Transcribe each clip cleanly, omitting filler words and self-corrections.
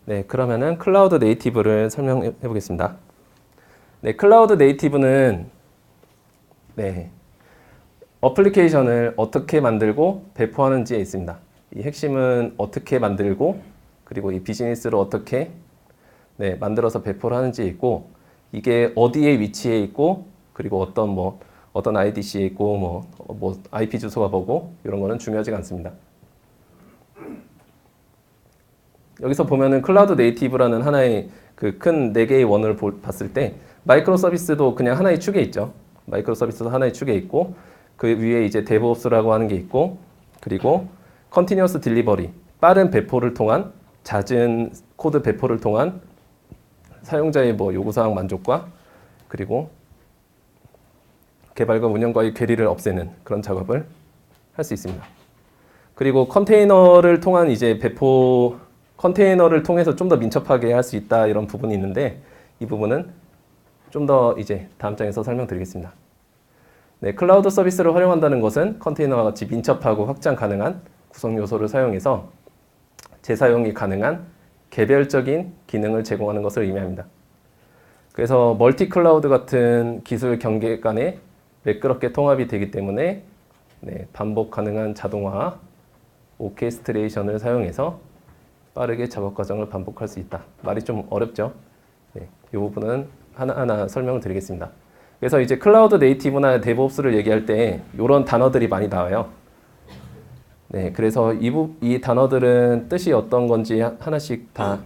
네, 그러면은 클라우드 네이티브를 설명해 보겠습니다. 네, 클라우드 네이티브는 네, 어플리케이션을 어떻게 만들고 배포하는지에 있습니다. 이 핵심은 어떻게 만들고 그리고 이 비즈니스를 어떻게 만들어서 배포를 하는지에 있고 이게 어디에 위치해 있고 그리고 어떤 IDC에 있고 IP 주소가 뭐고 이런 거는 중요하지가 않습니다. 여기서 보면은 클라우드 네이티브라는 하나의 그 큰 4개의 원을 봤을 때 마이크로 서비스도 그냥 하나의 축에 있죠. 마이크로 서비스도 하나의 축에 있고 그 위에 이제 데브옵스라고 하는 게 있고 그리고 컨티뉴어스 딜리버리 빠른 배포를 통한 잦은 코드 배포를 통한 사용자의 요구사항 만족과 그리고 개발과 운영과의 괴리를 없애는 그런 작업을 할 수 있습니다. 그리고 컨테이너를 통한 이제 컨테이너를 통해서 좀 더 민첩하게 할 수 있다 이런 부분이 있는데 이 부분은 좀 더 이제 다음 장에서 설명드리겠습니다. 네, 클라우드 서비스를 활용한다는 것은 컨테이너와 같이 민첩하고 확장 가능한 구성 요소를 사용해서 재사용이 가능한 개별적인 기능을 제공하는 것을 의미합니다. 그래서 멀티 클라우드 같은 기술 경계 간에 매끄럽게 통합이 되기 때문에 반복 가능한 자동화, 오케스트레이션을 사용해서 빠르게 작업 과정을 반복할 수 있다. 말이 좀 어렵죠? 이 부분은 하나하나 설명을 드리겠습니다. 그래서 이제 클라우드 네이티브나 데브옵스를 얘기할 때 이런 단어들이 많이 나와요. 네, 그래서 이 단어들은 뜻이 어떤 건지 하나씩 다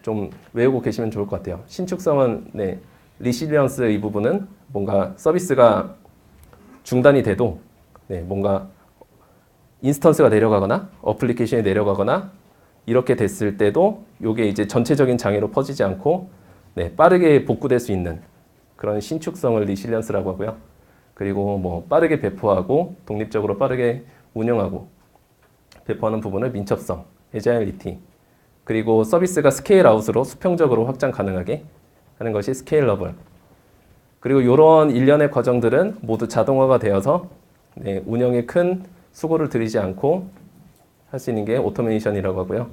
좀 외우고 계시면 좋을 것 같아요. 신축성은 리실리언스 이 부분은 뭔가 서비스가 중단이 돼도 뭔가 인스턴스가 내려가거나 어플리케이션이 내려가거나 이렇게 됐을 때도 이게 이제 전체적인 장애로 퍼지지 않고 빠르게 복구될 수 있는 그런 신축성을 리실리언스라고 하고요. 그리고 빠르게 배포하고 독립적으로 빠르게 운영하고 배포하는 부분을 민첩성, 에자일리티, 그리고 서비스가 스케일 아웃으로 수평적으로 확장 가능하게 하는 것이 스케일러블. 그리고 이런 일련의 과정들은 모두 자동화가 되어서 운영에 큰 수고를 들이지 않고 할 수 있는 게 오토메이션이라고 하고요.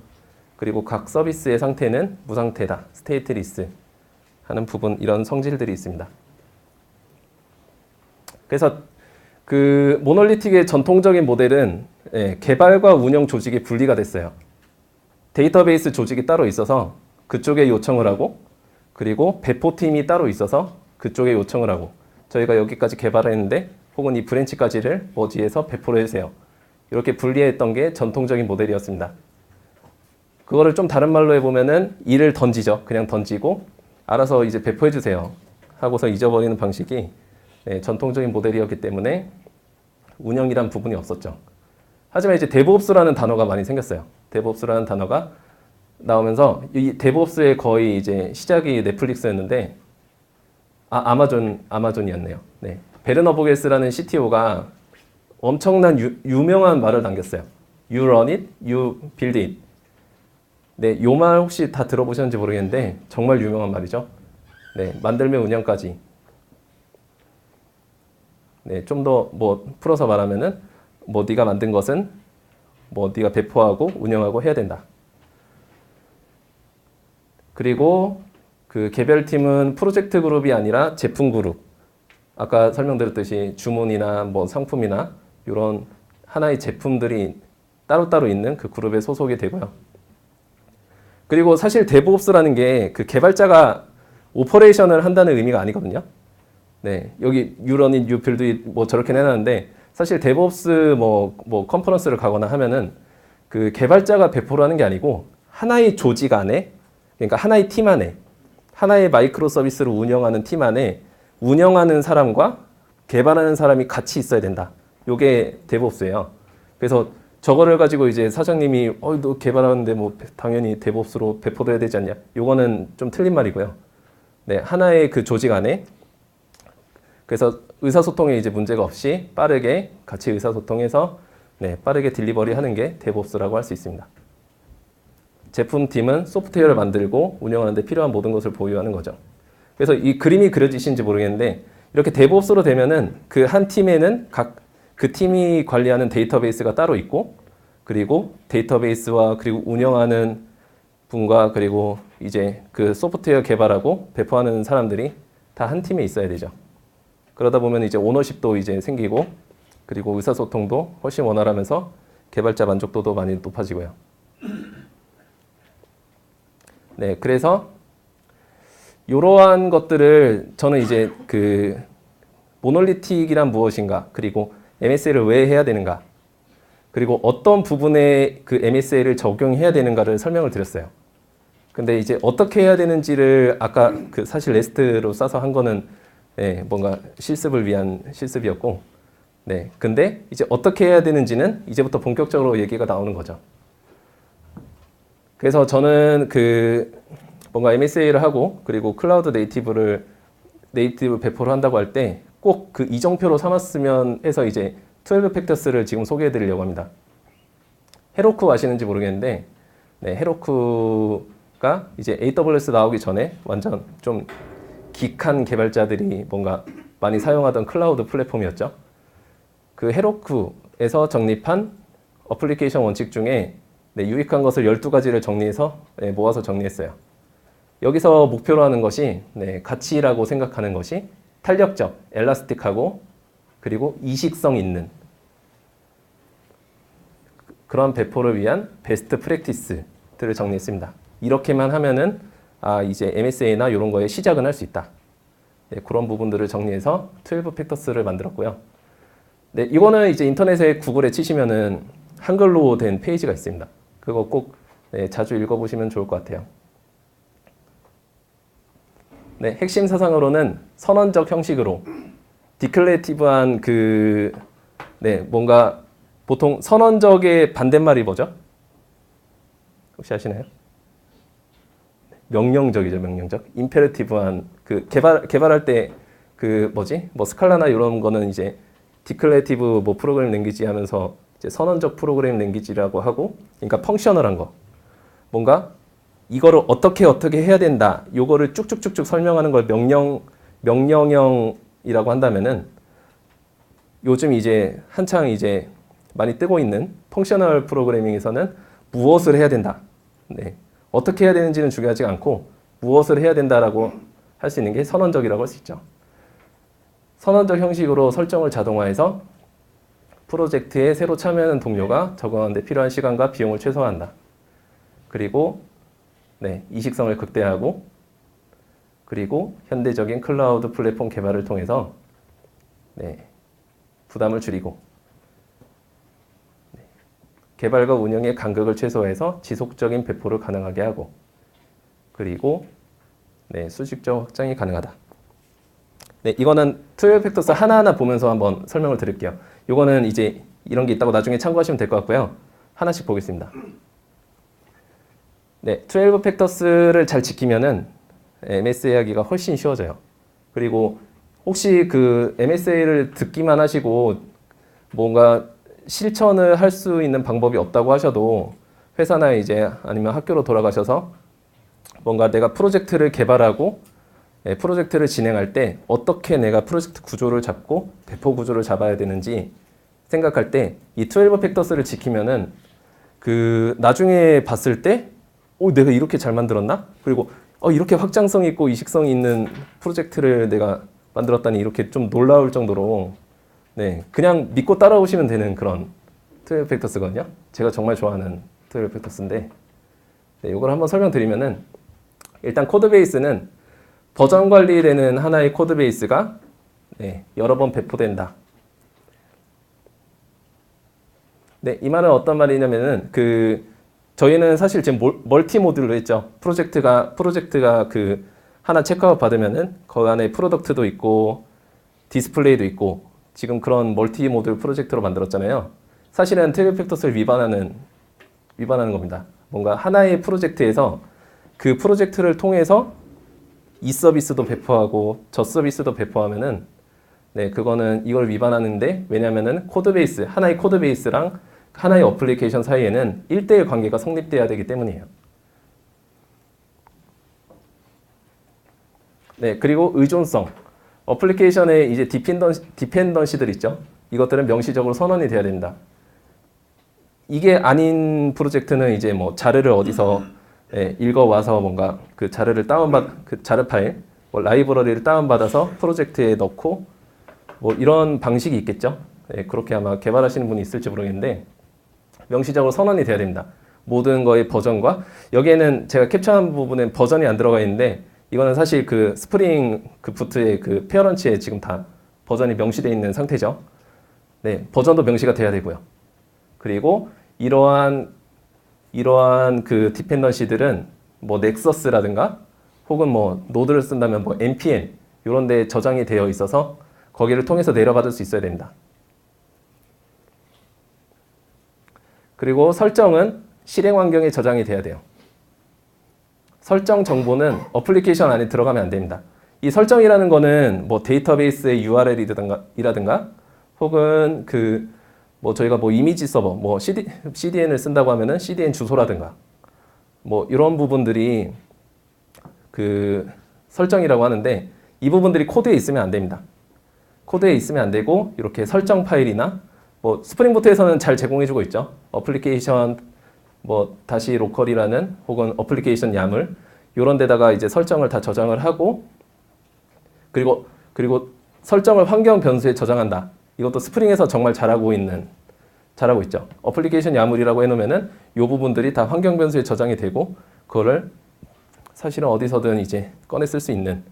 그리고 각 서비스의 상태는 무상태다, 스테이트리스 하는 부분 이런 성질들이 있습니다. 그래서 그 모놀리틱의 전통적인 모델은 개발과 운영 조직이 분리가 됐어요. 데이터베이스 조직이 따로 있어서 그쪽에 요청을 하고 그리고 배포팀이 따로 있어서 그쪽에 요청을 하고 저희가 여기까지 개발을 했는데 혹은 이 브랜치까지를 머지해서 배포를 해주세요. 이렇게 분리했던 게 전통적인 모델이었습니다. 그거를 좀 다른 말로 해보면은 일을 던지죠. 그냥 던지고 알아서 이제 배포해주세요 하고서 잊어버리는 방식이 전통적인 모델이었기 때문에 운영이란 부분이 없었죠. 하지만 이제 데브옵스라는 단어가 많이 생겼어요. 데브옵스라는 단어가 나오면서 이 데브옵스의 거의 이제 시작이 넷플릭스였는데 아마존이었네요. 베르너 보게스라는 CTO가 엄청난 유명한 말을 남겼어요. You run it, you build it. 요 말 혹시 다 들어보셨는지 모르겠는데 정말 유명한 말이죠. 만들면 운영까지. 좀 더 풀어서 말하면은 네가 만든 것은 네가 배포하고 운영하고 해야 된다. 그리고 그 개별팀은 프로젝트 그룹이 아니라 제품 그룹. 아까 설명드렸듯이 주문이나 상품이나 이런 하나의 제품들이 따로따로 있는 그 그룹에 소속이 되고요. 그리고 사실 데브옵스라는 게 그 개발자가 오퍼레이션을 한다는 의미가 아니거든요. 여기 you run it, you build it 저렇게 해놨는데 사실 데브옵스 컨퍼런스를 가거나 하면은 그 개발자가 배포를 하는 게 아니고 하나의 조직 안에 그러니까 하나의 팀 안에 하나의 마이크로 서비스를 운영하는 팀 안에 운영하는 사람과 개발하는 사람이 같이 있어야 된다. 요게 데브옵스예요. 그래서 저거를 가지고 이제 사장님이 너 개발하는데 당연히 데브옵스로 배포돼야 되지 않냐? 요거는 좀 틀린 말이고요. 하나의 그 조직 안에 그래서 의사소통에 이제 문제가 없이 빠르게 같이 의사소통해서 빠르게 딜리버리 하는 게 데브옵스라고 할 수 있습니다. 제품팀은 소프트웨어를 만들고 운영하는 데 필요한 모든 것을 보유하는 거죠. 그래서 이 그림이 그려지신지 모르겠는데 이렇게 데브옵스로 되면은 그 한 팀에는 그 팀이 관리하는 데이터베이스가 따로 있고 그리고 데이터베이스와 그리고 운영하는 분과 그리고 이제 그 소프트웨어 개발하고 배포하는 사람들이 다 한 팀에 있어야 되죠. 그러다 보면 이제 오너십도 이제 생기고 그리고 의사소통도 훨씬 원활하면서 개발자 만족도도 많이 높아지고요. 네, 그래서 이러한 것들을 저는 이제 그 모놀리틱이란 무엇인가, 그리고 MSA를 왜 해야 되는가, 그리고 어떤 부분에 그 MSA를 적용해야 되는가를 설명을 드렸어요. 근데 이제 어떻게 해야 되는지를 아까 그 사실 레스트로 싸서 한 거는 네, 뭔가 실습을 위한 실습이었고, 네, 근데 이제 어떻게 해야 되는지는 이제부터 본격적으로 얘기가 나오는 거죠. 그래서 저는 그 뭔가 MSA를 하고 그리고 클라우드 네이티브 배포를 한다고 할 때 꼭 그 이정표로 삼았으면 해서 이제 12 팩터스를 지금 소개해 드리려고 합니다. 헤로쿠 아시는지 모르겠는데, 네, 헤로쿠가 이제 AWS 나오기 전에 완전 좀 기칸 개발자들이 뭔가 많이 사용하던 클라우드 플랫폼이었죠. 그 헤로쿠에서 정립한 어플리케이션 원칙 중에 네, 유익한 것을 12가지를 정리해서 네, 모아서 정리했어요. 여기서 목표로 하는 것이 네, 가치라고 생각하는 것이 탄력적, 엘라스틱하고 그리고 이식성 있는 그런 배포를 위한 베스트 프랙티스들을 정리했습니다. 이렇게만 하면은 이제 MSA나 이런 거에 시작은 할 수 있다. 네, 그런 부분들을 정리해서 12 팩터스를 만들었고요. 네, 이거는 이제 인터넷에 구글에 치시면은 한글로 된 페이지가 있습니다. 그거 꼭 네, 자주 읽어보시면 좋을 것 같아요. 네, 핵심 사상으로는 선언적 형식으로 디클레이티브한 네, 뭔가 보통 선언적의 반대말이 뭐죠? 혹시 아시나요? 명령적이죠, 명령적. 임페러티브한 그 개발할 때 뭐 스칼라나 이런 거는 이제 디클레이티브 뭐 프로그램 랭귀지 하면서 이제 선언적 프로그램 랭귀지라고 하고, 그러니까 펑셔널한 거. 뭔가 이거를 어떻게 해야 된다. 요거를 쭉쭉쭉쭉 설명하는 걸 명령형이라고 한다면은 요즘 이제 한창 이제 많이 뜨고 있는 펑셔널 프로그래밍에서는 무엇을 해야 된다. 네. 어떻게 해야 되는지는 중요하지 않고 무엇을 해야 된다라고 할 수 있는 게 선언적이라고 할 수 있죠. 선언적 형식으로 설정을 자동화해서 프로젝트에 새로 참여하는 동료가 적응하는 데 필요한 시간과 비용을 최소화한다. 그리고 네, 이식성을 극대화하고 그리고 현대적인 클라우드 플랫폼 개발을 통해서 네, 부담을 줄이고 네, 개발과 운영의 간극을 최소화해서 지속적인 배포를 가능하게 하고 그리고 네, 수직적 확장이 가능하다. 네, 이거는 12 팩터스 하나하나 보면서 한번 설명을 드릴게요. 이거는 이제 이런 게 있다고 나중에 참고하시면 될 것 같고요. 하나씩 보겠습니다. 네, 12 팩터스를 잘 지키면은 MSA 하기가 훨씬 쉬워져요. 그리고 혹시 그 MSA를 듣기만 하시고 뭔가 실천을 할 수 있는 방법이 없다고 하셔도 회사나 이제 아니면 학교로 돌아가셔서 뭔가 내가 프로젝트를 개발하고 프로젝트를 진행할 때 어떻게 내가 프로젝트 구조를 잡고 배포 구조를 잡아야 되는지 생각할 때 이 12 팩터스를 지키면은 그 나중에 봤을 때 내가 이렇게 잘 만들었나? 그리고 이렇게 확장성 있고 이식성이 있는 프로젝트를 내가 만들었다니 이렇게 좀 놀라울 정도로 네, 그냥 믿고 따라오시면 되는 그런 12 팩터스거든요. 제가 정말 좋아하는 12 팩터스인데 네, 이걸 한번 설명드리면은 일단 코드 베이스는 버전 관리되는 하나의 코드 베이스가 네, 여러 번 배포된다. 네, 이 말은 어떤 말이냐면은 저희는 사실 지금 멀티 모듈로 했죠. 프로젝트가 그 하나 체크아웃 받으면은 그 안에 프로덕트도 있고 디스플레이도 있고 지금 그런 멀티 모듈 프로젝트로 만들었잖아요. 사실은 12 팩터스를 위반하는 겁니다. 뭔가 하나의 프로젝트에서 그 프로젝트를 통해서 이 서비스도 배포하고 저 서비스도 배포하면은 네, 그거는 이걸 위반하는데 왜냐면은 하나의 코드 베이스랑 하나의 어플리케이션 사이에는 1대1 관계가 성립돼야 되기 때문이에요. 네, 그리고 의존성. 어플리케이션에 이제 디펜던시들 있죠. 이것들은 명시적으로 선언이 돼야 된다. 이게 아닌 프로젝트는 이제 뭐 자료를 어디서 읽어와서 뭔가 그 자료를 그 자료 파일, 뭐 라이브러리를 다운받아서 프로젝트에 넣고 뭐 이런 방식이 있겠죠. 그렇게 아마 개발하시는 분이 있을지 모르겠는데 명시적으로 선언이 돼야 됩니다. 모든 거의 버전과 여기에는 제가 캡처한 부분엔 버전이 안 들어가 있는데 이거는 사실 그 스프링 그 부트의 그 페어런치에 지금 다 버전이 명시되어 있는 상태죠. 네, 버전도 명시가 돼야 되고요. 그리고 이러한 그 디펜던시들은 뭐 넥서스라든가 혹은 뭐 노드를 쓴다면 뭐 npm 이런 데 저장이 되어 있어서 거기를 통해서 내려받을 수 있어야 됩니다. 그리고 설정은 실행 환경에 저장이 돼야 돼요. 설정 정보는 어플리케이션 안에 들어가면 안 됩니다. 이 설정이라는 거는 뭐 데이터베이스의 URL이라든가 혹은 그 뭐 저희가 뭐 이미지 서버 뭐 CDN을 쓴다고 하면은 CDN 주소라든가 뭐 이런 부분들이 그 설정이라고 하는데 이 부분들이 코드에 있으면 안 됩니다. 코드에 있으면 안 되고 이렇게 설정 파일이나 뭐 스프링부트에서는 잘 제공해주고 있죠. 어플리케이션 뭐 다시 로컬이라는 혹은 어플리케이션 야물 이런 데다가 이제 설정을 다 저장을 하고 그리고 설정을 환경 변수에 저장한다. 이것도 스프링에서 정말 잘하고 있죠. 어플리케이션 야물이라고 해놓으면은 이 부분들이 다 환경 변수에 저장이 되고 그거를 사실은 어디서든 이제 꺼내 쓸 수 있는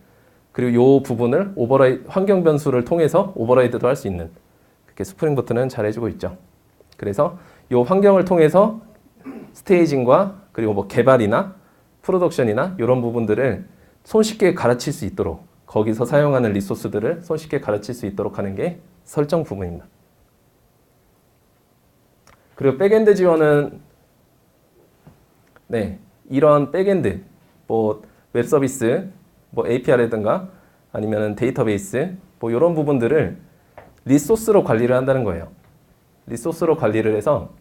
그리고 이 부분을 환경 변수를 통해서 오버라이드도 할 수 있는 그렇게 스프링부트는 잘 해주고 있죠. 그래서 이 환경을 통해서 스테이징과 그리고 뭐 개발이나 프로덕션이나 이런 부분들을 손쉽게 가르칠 수 있도록 거기서 사용하는 리소스들을 손쉽게 가르칠 수 있도록 하는 게 설정 부분입니다. 그리고 백엔드 지원은 이런 백엔드 뭐 웹 서비스 뭐 API라든가 아니면 데이터베이스 뭐 이런 부분들을 리소스로 관리를 한다는 거예요. 리소스로 관리를 해서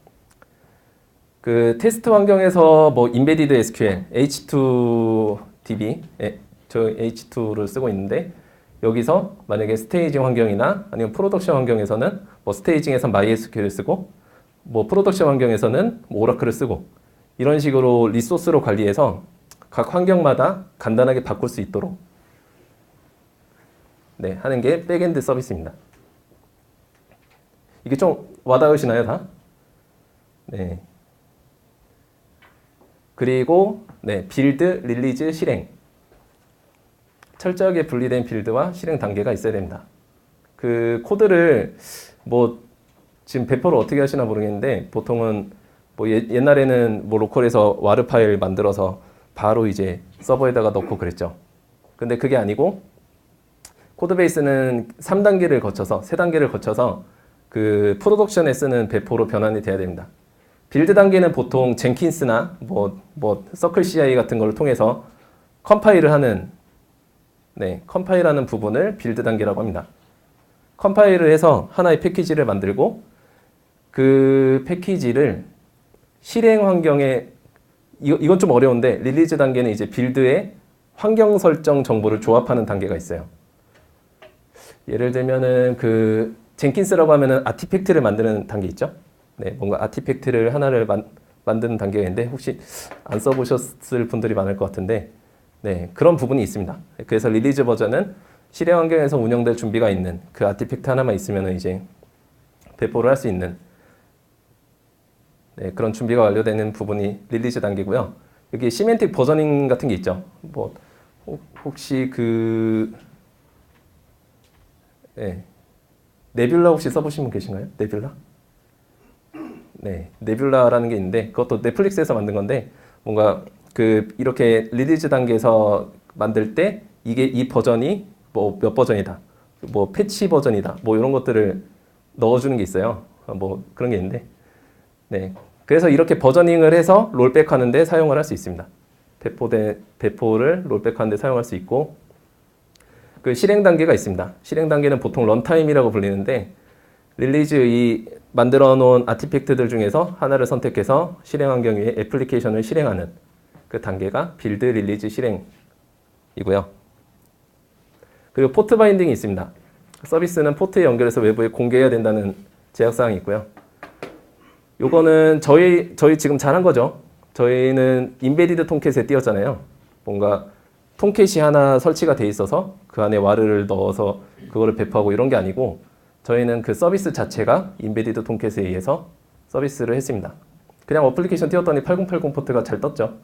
그 테스트 환경에서 뭐 인베디드 SQL, H2DB, 저 H2를 쓰고 있는데 여기서 만약에 스테이징 환경이나 아니면 프로덕션 환경에서는 뭐 스테이징에서 MySQL을 쓰고 뭐 프로덕션 환경에서는 뭐 오라클을 쓰고 이런 식으로 리소스로 관리해서 각 환경마다 간단하게 바꿀 수 있도록 하는 게 백엔드 서비스입니다. 이게 좀 와닿으시나요, 다? 네. 그리고 빌드, 릴리즈, 실행. 철저하게 분리된 빌드와 실행 단계가 있어야 됩니다. 그 코드를 뭐 지금 배포를 어떻게 하시나 모르겠는데 보통은 뭐 옛날에는 뭐 로컬에서 와르 파일 만들어서 바로 이제 서버에다가 넣고 그랬죠. 근데 그게 아니고 코드베이스는 3단계를 거쳐서 3단계를 거쳐서 그 프로덕션에 쓰는 배포로 변환이 돼야 됩니다. 빌드 단계는 보통 젠킨스나 뭐 서클 CI 같은 걸 통해서 컴파일을 하는 컴파일하는 부분을 빌드 단계라고 합니다. 컴파일을 해서 하나의 패키지를 만들고 그 패키지를 실행 환경에 이건 좀 어려운데 릴리즈 단계는 이제 빌드에 환경 설정 정보를 조합하는 단계가 있어요. 예를 들면은 그 젠킨스라고 하면은 아티팩트를 만드는 단계 있죠? 뭔가 아티팩트를 하나를 만드는 단계가 있는데 혹시 안 써보셨을 분들이 많을 것 같은데 그런 부분이 있습니다. 그래서 릴리즈 버전은 실행 환경에서 운영될 준비가 있는 그 아티팩트 하나만 있으면 이제 배포를 할 수 있는 그런 준비가 완료되는 부분이 릴리즈 단계고요. 여기 시멘틱 버저닝 같은 게 있죠. 뭐 혹시 그 네뷸라 혹시 써보신 분 계신가요? 네뷸라? 네뷸라라는 게 있는데 그것도 넷플릭스에서 만든 건데 뭔가 그 이렇게 릴리즈 단계에서 만들 때 이게 이 버전이 뭐 몇 버전이다, 뭐 패치 버전이다, 뭐 이런 것들을 넣어주는 게 있어요. 뭐 그런 게 있는데, 그래서 이렇게 버저닝을 해서 롤백하는데 사용을 할 수 있습니다. 배포를 롤백하는데 사용할 수 있고, 그 실행 단계가 있습니다. 실행 단계는 보통 런타임이라고 불리는데 릴리즈 이 만들어 놓은 아티팩트들 중에서 하나를 선택해서 실행 환경 위에 애플리케이션을 실행하는 그 단계가 빌드, 릴리즈, 실행이고요. 그리고 포트 바인딩이 있습니다. 서비스는 포트에 연결해서 외부에 공개해야 된다는 제약사항이 있고요. 요거는 저희 지금 잘한 거죠. 저희는 인베디드 톰캣에 띄었잖아요. 뭔가 톰캣이 하나 설치가 돼 있어서 그 안에 와르를 넣어서 그거를 배포하고 이런 게 아니고 저희는 그 서비스 자체가 인베디드 톰캣에 의해서 서비스를 했습니다. 그냥 어플리케이션 띄웠더니 8080 포트가 잘 떴죠.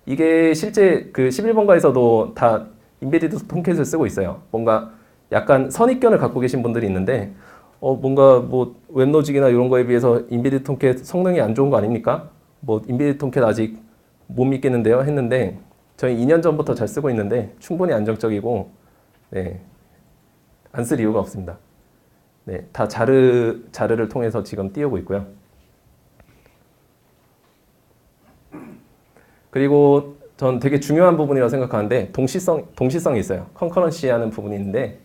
이게 실제 그 11번가에서도 다 인베디드 톰캣을 쓰고 있어요. 뭔가 약간 선입견을 갖고 계신 분들이 있는데 뭔가 뭐 웹로직이나 이런 거에 비해서 인베디드 톰캣 성능이 안 좋은 거 아닙니까? 뭐 인베디드 톰캣 아직 못 믿겠는데요 했는데 저희 2년 전부터 잘 쓰고 있는데 충분히 안정적이고 네, 안 쓸 이유가 없습니다. 네, 다 자르를 통해서 지금 띄우고 있고요. 그리고 전 되게 중요한 부분이라고 생각하는데 동시성이 있어요. 컨커런시 하는 부분이 있는데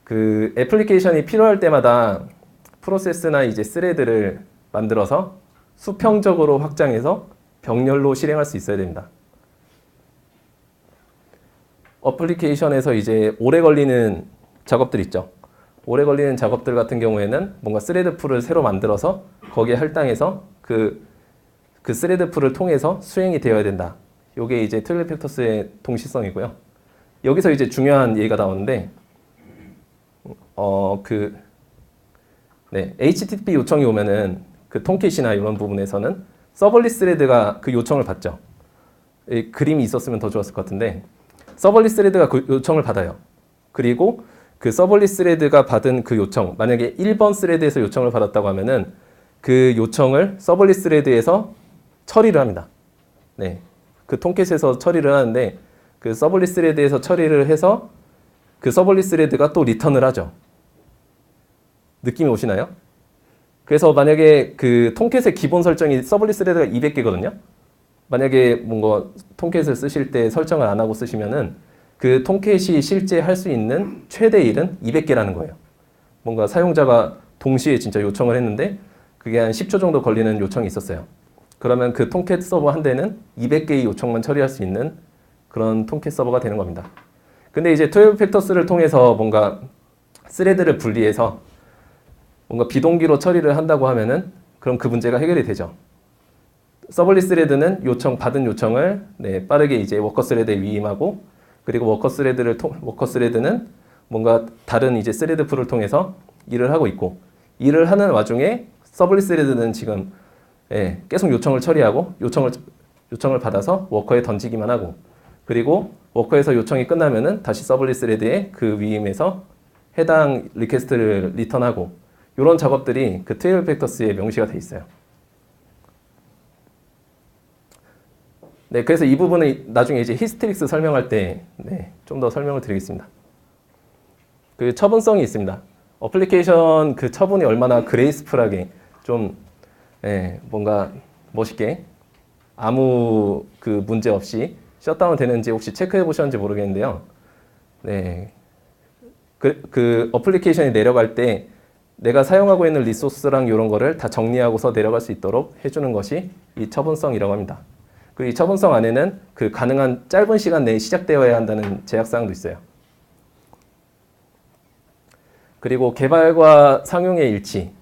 그 애플리케이션이 필요할 때마다 프로세스나 이제 스레드를 만들어서 수평적으로 확장해서 병렬로 실행할 수 있어야 됩니다. 어플리케이션에서 이제 오래 걸리는 작업들 있죠. 오래 걸리는 작업들 같은 경우에는 뭔가 스레드 풀을 새로 만들어서 거기에 할당해서 그 스레드 풀을 통해서 수행이 되어야 된다. 이게 이제 트윌 팩터스의 동시성이고요. 여기서 이제 중요한 얘기가 나오는데 HTTP 요청이 오면은 그 톰캣이나 이런 부분에서는 서벌릿 스레드가 그 요청을 받죠. 그림이 있었으면 더 좋았을 것 같은데 서벌릿 스레드가 그 요청을 받아요. 그리고 그 서벌릿 스레드가 받은 그 요청, 만약에 1번 스레드에서 요청을 받았다고 하면은 그 요청을 서벌릿 스레드에서 처리를 합니다. 네, 그 톰캣에서 처리를 하는데 그 서벌릿 스레드에서 처리를 해서 그 서벌릿 스레드가 또 리턴을 하죠. 느낌이 오시나요? 그래서 만약에 그 톰캣의 기본 설정이 서벌릿 스레드가 200개거든요. 만약에 뭔가 톰캣을 쓰실 때 설정을 안 하고 쓰시면은 그 톰캣이 실제 할 수 있는 최대 일은 200개라는 거예요. 뭔가 사용자가 동시에 진짜 요청을 했는데 그게 한 10초 정도 걸리는 요청이 있었어요. 그러면 그 톰캣 서버 한 대는 200개의 요청만 처리할 수 있는 그런 톰캣 서버가 되는 겁니다. 근데 이제 12 팩터스를 통해서 뭔가 스레드를 분리해서 뭔가 비동기로 처리를 한다고 하면은 그럼 그 문제가 해결이 되죠. 서벌릿 스레드는 받은 요청을 빠르게 이제 워커 스레드에 위임하고 그리고 워커 스레드는 뭔가 다른 이제 스레드 풀을 통해서 일을 하고 있고 일을 하는 와중에 서벌릿 스레드는 지금 계속 요청을 처리하고 요청을 받아서 워커에 던지기만 하고 그리고 워커에서 요청이 끝나면은 다시 서벌릿 스레드에 그 위임해서 해당 리퀘스트를 리턴하고 이런 작업들이 그 12 팩터스에 명시가 돼 있어요. 네, 그래서 이 부분은 나중에 이제 히스테릭스 설명할 때 좀 더 설명을 드리겠습니다. 그 처분성이 있습니다. 어플리케이션 그 처분이 얼마나 그레이스풀하게 좀 뭔가 멋있게 아무 그 문제 없이 셧다운 되는지 혹시 체크해 보셨는지 모르겠는데요. 네, 그 어플리케이션이 내려갈 때 내가 사용하고 있는 리소스랑 이런 거를 다 정리하고서 내려갈 수 있도록 해주는 것이 이 처분성이라고 합니다. 그 이 처분성 안에는 그 가능한 짧은 시간 내에 시작되어야 한다는 제약사항도 있어요. 그리고 개발과 상용의 일치.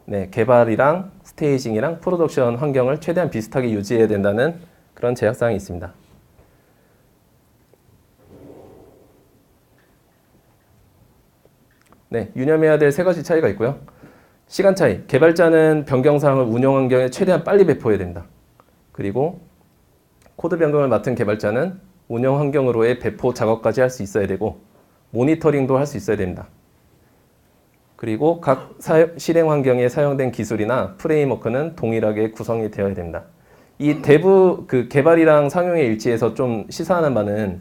네, 개발이랑 스테이징이랑 프로덕션 환경을 최대한 비슷하게 유지해야 된다는 그런 제약사항이 있습니다. 네, 유념해야 될 3가지 차이가 있고요. 시간 차이. 개발자는 변경사항을 운영 환경에 최대한 빨리 배포해야 됩니다. 그리고 코드 변경을 맡은 개발자는 운영 환경으로의 배포 작업까지 할 수 있어야 되고 모니터링도 할 수 있어야 됩니다. 그리고 각 실행 환경에 사용된 기술이나 프레임워크는 동일하게 구성이 되어야 됩니다. 이 그 개발이랑 상용의 일치에서 좀 시사하는 바는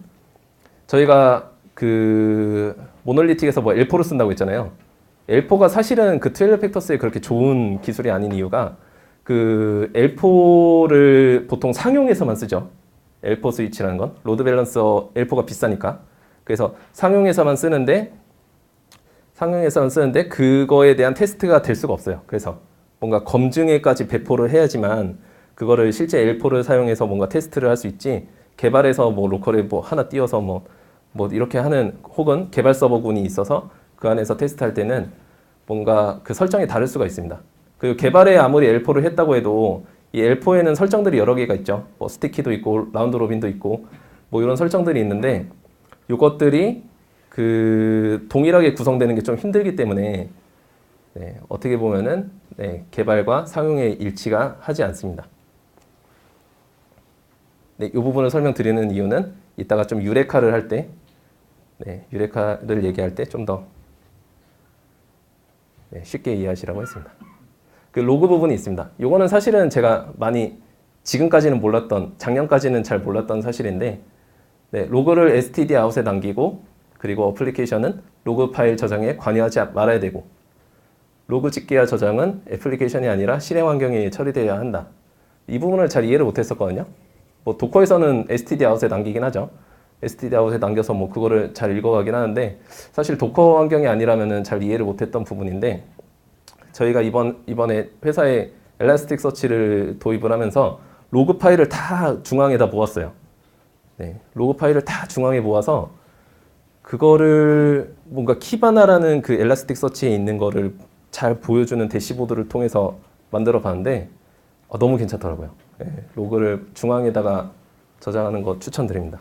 저희가 그 모놀리틱에서 뭐 L4를 쓴다고 했잖아요. L4가 사실은 그 12 팩터스에 그렇게 좋은 기술이 아닌 이유가 그 L4를 보통 상용에서만 쓰죠. L4 스위치라는 건 로드 밸런서 L4가 비싸니까. 그래서 상용에서만 쓰는데 그거에 대한 테스트가 될 수가 없어요. 그래서 뭔가 검증에까지 배포를 해야지만 그거를 실제 L4를 사용해서 뭔가 테스트를 할 수 있지. 개발에서 뭐 로컬에 뭐 하나 띄워서 뭐 이렇게 하는 혹은 개발 서버군이 있어서 그 안에서 테스트할 때는 뭔가 그 설정이 다를 수가 있습니다. 그리고 개발에 아무리 L4를 했다고 해도 이 L4에는 설정들이 여러 개가 있죠. 뭐 스티키도 있고 라운드 로빈도 있고 뭐 이런 설정들이 있는데 이것들이 그 동일하게 구성되는 게 좀 힘들기 때문에 네, 어떻게 보면은 네, 개발과 사용의 일치가 하지 않습니다. 네, 이 부분을 설명드리는 이유는 이따가 좀 유레카를 할 때, 네, 유레카를 얘기할 때 좀 더 네, 쉽게 이해하시라고 했습니다. 그 로그 부분이 있습니다. 이거는 사실은 제가 많이 지금까지는 몰랐던, 작년까지는 잘 몰랐던 사실인데, 네, 로그를 std 아웃에 남기고, 그리고 어플리케이션은 로그 파일 저장에 관여하지 말아야 되고, 로그 집계와 저장은 애플리케이션이 아니라 실행 환경에 처리되어야 한다. 이 부분을 잘 이해를 못했었거든요. 뭐 도커에서는 std 아웃에 남기긴 하죠. std 아웃에 남겨서 뭐 그거를 잘 읽어가긴 하는데 사실 도커 환경이 아니라면은 잘 이해를 못했던 부분인데 저희가 이번에 회사에 엘라스틱 서치를 도입을 하면서 로그 파일을 다 중앙에다 모았어요. 네, 로그 파일을 다 중앙에 모아서 그거를 뭔가 키바나라는 그 엘라스틱 서치에 있는 거를 잘 보여주는 대시보드를 통해서 만들어 봤는데 너무 괜찮더라고요. 네, 로그를 중앙에다가 저장하는 거 추천드립니다.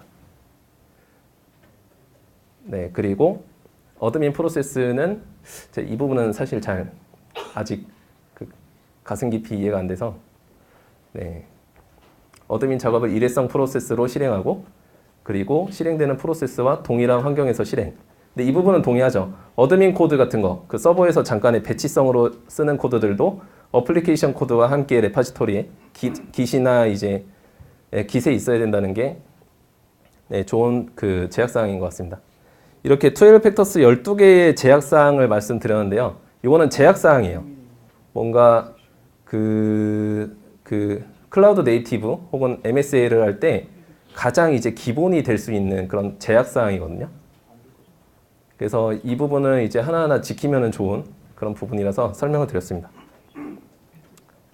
네, 그리고 어드민 프로세스는 이 부분은 사실 잘 아직 그 가슴 깊이 이해가 안 돼서 네, 어드민 작업을 일회성 프로세스로 실행하고 그리고 실행되는 프로세스와 동일한 환경에서 실행. 근데 이 부분은 동의하죠. 어드민 코드 같은 거, 그 서버에서 잠깐의 배치성으로 쓰는 코드들도 어플리케이션 코드와 함께 레파지토리에 깃이나 이제 깃에 있어야 된다는 게 네, 좋은 그 제약사항인 것 같습니다. 이렇게 12팩터스 12개의 제약사항을 말씀드렸는데요. 이거는 제약사항이에요. 뭔가 그 클라우드 네이티브 혹은 MSA를 할 때 가장 이제 기본이 될 수 있는 그런 제약사항이거든요. 그래서 이 부분을 이제 하나하나 지키면 좋은 그런 부분이라서 설명을 드렸습니다.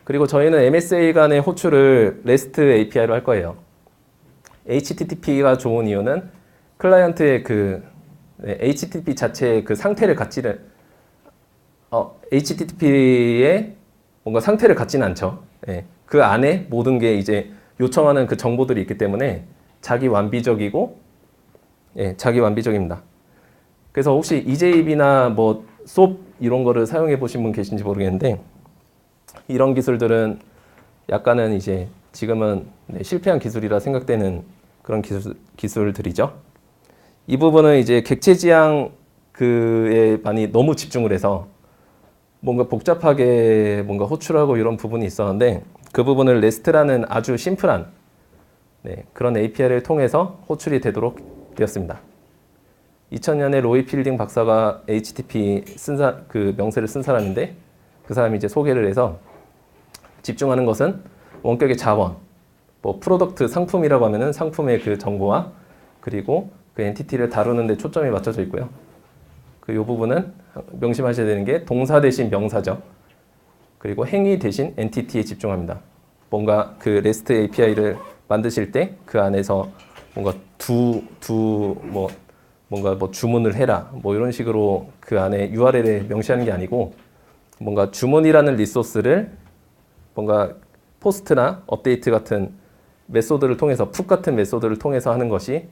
그리고 저희는 MSA 간의 호출을 REST API로 할 거예요. HTTP가 좋은 이유는 클라이언트의 HTTP 자체의 그 상태를 갖지를 HTTP의 뭔가 상태를 갖지는 않죠. 예, 그 안에 모든 게 이제 요청하는 그 정보들이 있기 때문에 자기 완비적이고, 예, 자기 완비적입니다. 그래서 혹시 EJB나 뭐 SOAP 이런 거를 사용해 보신 분 계신지 모르겠는데 이런 기술들은 약간은 이제 지금은 실패한 기술이라 생각되는 그런 기술들이죠. 이 부분은 이제 객체 지향 그에 많이 너무 집중을 해서 뭔가 복잡하게 뭔가 호출하고 이런 부분이 있었는데 그 부분을 REST라는 아주 심플한 그런 API를 통해서 호출이 되도록 되었습니다. 2000년에 로이 필딩 박사가 HTTP 그 명세를 쓴 사람인데 그 사람이 이제 소개를 해서 집중하는 것은 원격의 자원, 뭐 프로덕트 상품이라고 하면은 상품의 그 정보와 그리고 그 엔티티를 다루는 데 초점이 맞춰져 있고요. 그 요 부분은 명심하셔야 되는 게 동사 대신 명사죠. 그리고 행위 대신 엔티티에 집중합니다. 뭔가 그 REST API를 만드실 때 그 안에서 뭔가 뭔가 뭐 주문을 해라 뭐 이런 식으로 그 안에 URL에 명시하는 게 아니고 뭔가 주문이라는 리소스를 뭔가 포스트나 업데이트 같은 메소드를 통해서 푹 같은 메소드를 통해서 하는 것이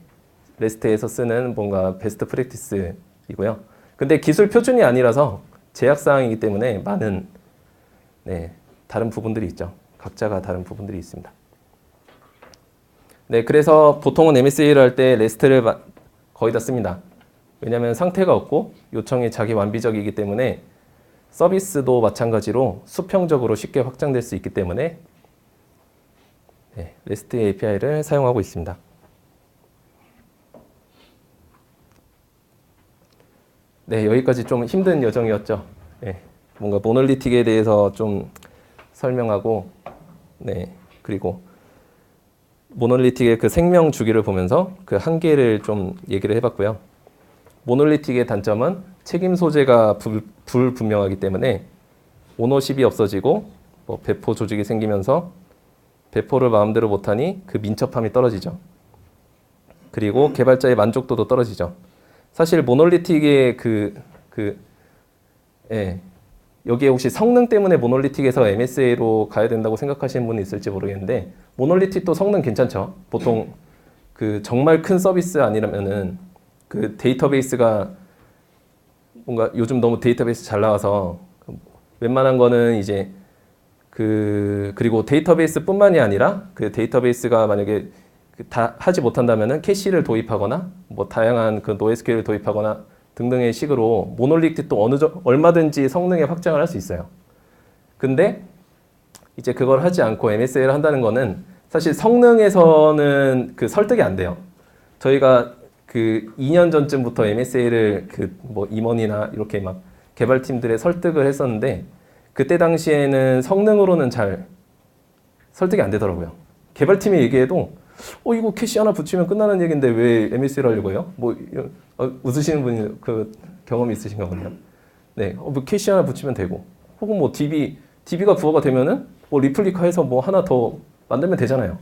REST에서 쓰는 뭔가 베스트 프랙티스이고요. 근데 기술 표준이 아니라서 제약사항이기 때문에 많은 다른 부분들이 있죠. 각자가 다른 부분들이 있습니다. 네, 그래서 보통은 MSA를 할 때 REST를 거의 다 씁니다. 왜냐하면 상태가 없고 요청이 자기 완비적이기 때문에 서비스도 마찬가지로 수평적으로 쉽게 확장될 수 있기 때문에 REST API를 사용하고 있습니다. 네, 여기까지 좀 힘든 여정이었죠. 뭔가 모놀리틱에 대해서 좀 설명하고, 그리고 모놀리틱의 그 생명 주기를 보면서 그 한계를 좀 얘기를 해봤고요. 모놀리틱의 단점은 책임 소재가 불분명하기 때문에 오너십이 없어지고 뭐 배포 조직이 생기면서 배포를 마음대로 못하니 그 민첩함이 떨어지죠. 그리고 개발자의 만족도도 떨어지죠. 사실 모놀리틱의 여기에 혹시 성능 때문에 모놀리틱에서 MSA로 가야 된다고 생각하시는 분이 있을지 모르겠는데 모놀리틱도 성능 괜찮죠. 보통 그 정말 큰 서비스 아니라면은 그 데이터베이스가 뭔가 요즘 너무 데이터베이스 잘 나와서 웬만한 거는 이제 그리고 데이터베이스뿐만이 아니라 그 데이터베이스가 만약에 다 하지 못한다면은 캐시를 도입하거나 뭐 다양한 그 NoSQL을 도입하거나 등등의 식으로 모놀리틱도 얼마든지 성능의 확장을 할 수 있어요. 근데 이제 그걸 하지 않고 MSA를 한다는 거는 사실 성능에서는 그 설득이 안 돼요. 저희가 그 2년 전쯤부터 MSA를 그 뭐 임원이나 이렇게 막 개발팀들의 설득을 했었는데 그때 당시에는 성능으로는 잘 설득이 안 되더라고요. 개발팀이 얘기해도 이거 캐시 하나 붙이면 끝나는 얘기인데 왜 MSA를 하려고 해요? 뭐 웃으시는 분이 그 경험이 있으신가 보네요. 네, 뭐 캐시 하나 붙이면 되고 혹은 뭐 DB가 부여가 되면은 뭐 리플리카해서 뭐 하나 더 만들면 되잖아요.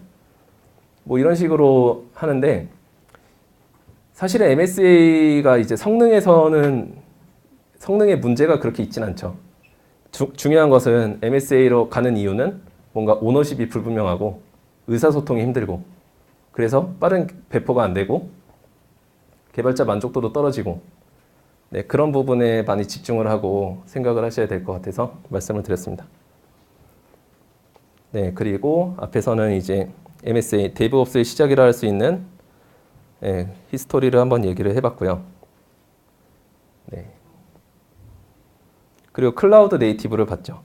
뭐 이런 식으로 하는데 사실은 MSA가 이제 성능에서는 성능의 문제가 그렇게 있진 않죠. 중요한 것은 MSA로 가는 이유는 뭔가 오너십이 불분명하고 의사소통이 힘들고 그래서 빠른 배포가 안 되고 개발자 만족도도 떨어지고 네, 그런 부분에 많이 집중을 하고 생각을 하셔야 될 것 같아서 말씀을 드렸습니다. 네, 그리고 앞에서는 이제 MSA, 데브옵스의 시작이라 할 수 있는 히스토리를 한번 얘기를 해봤고요. 네. 그리고 클라우드 네이티브를 봤죠.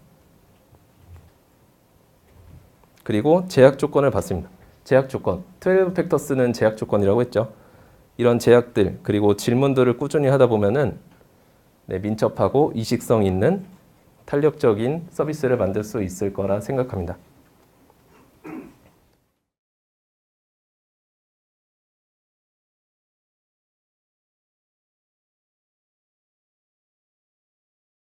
그리고 제약 조건을 봤습니다. 제약 조건, 12팩터스는 제약 조건이라고 했죠. 이런 제약들 그리고 질문들을 꾸준히 하다 보면은 민첩하고 이식성 있는 탄력적인 서비스를 만들 수 있을 거라 생각합니다.